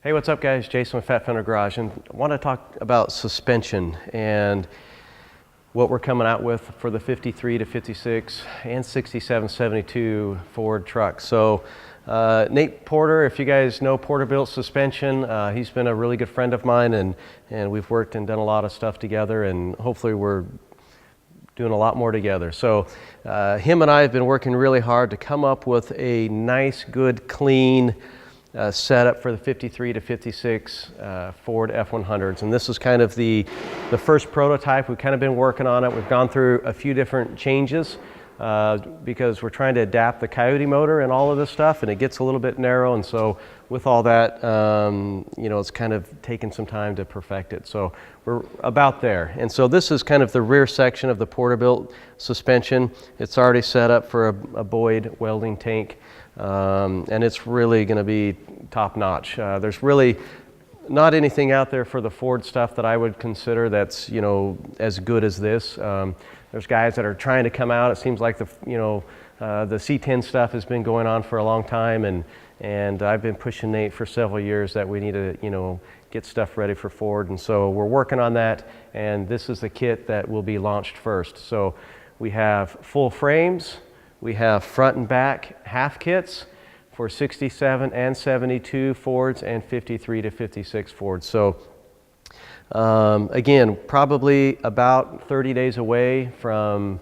Hey, what's up guys? Jason with Fender Garage, and I want to talk about suspension and what we're coming out with for the 53 to 56 and 67, 72 Ford trucks. So Nate Porter, if you guys know Porterbuilt Suspension, he's been a really good friend of mine, and we've worked and done a lot of stuff together, and hopefully we're doing a lot more together. So him and I have been working really hard to come up with a nice, good, clean setup for the 53 to 56 Ford F100s. And this is kind of the first prototype. We've kind of been working on it. We've gone through a few different changes because we're trying to adapt the Coyote motor and all of this stuff, and it gets a little bit narrow. And so with all that, you know, it's kind of taken some time to perfect it. So we're about there. And so this is kind of the rear section of the Porterbuilt suspension. It's already set up for a Boyd welding tank. And it's really going to be top notch. There's really not anything out there for the Ford stuff that I would consider that's, you know, as good as this. There's guys that are trying to come out. It seems like the C10 stuff has been going on for a long time, and I've been pushing Nate for several years that we need to, you know, get stuff ready for Ford. And so we're working on that, and this is the kit that will be launched first. So we have full frames. We have front and back half kits for 67 and 72 Fords and 53 to 56 Fords. So again, probably about 30 days away from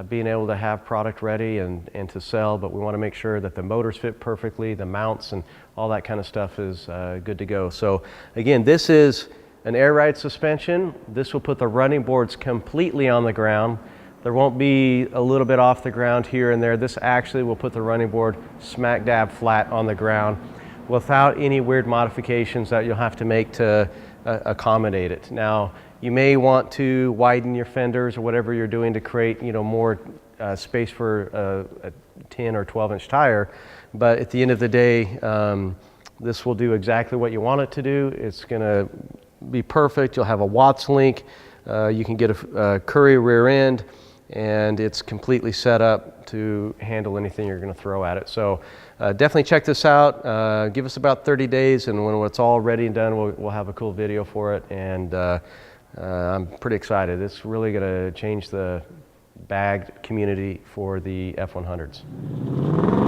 being able to have product ready and to sell, but we want to make sure that the motors fit perfectly, the mounts and all that kind of stuff is good to go. So again, this is an air ride suspension. This will put the running boards completely on the ground. There won't be a little bit off the ground here and there. This actually will put the running board smack dab flat on the ground without any weird modifications that you'll have to make to accommodate it. Now, you may want to widen your fenders or whatever you're doing to create, you know, more space for a 10 or 12-inch tire, but at the end of the day, this will do exactly what you want it to do. It's going to be perfect. You'll have a Watts link. You can get a Curry rear end, and it's completely set up to handle anything you're going to throw at it. So definitely check this out. Give us about 30 days, and when it's all ready and done, we'll have a cool video for it. And I'm pretty excited. It's really going to change the bagged community for the F100s.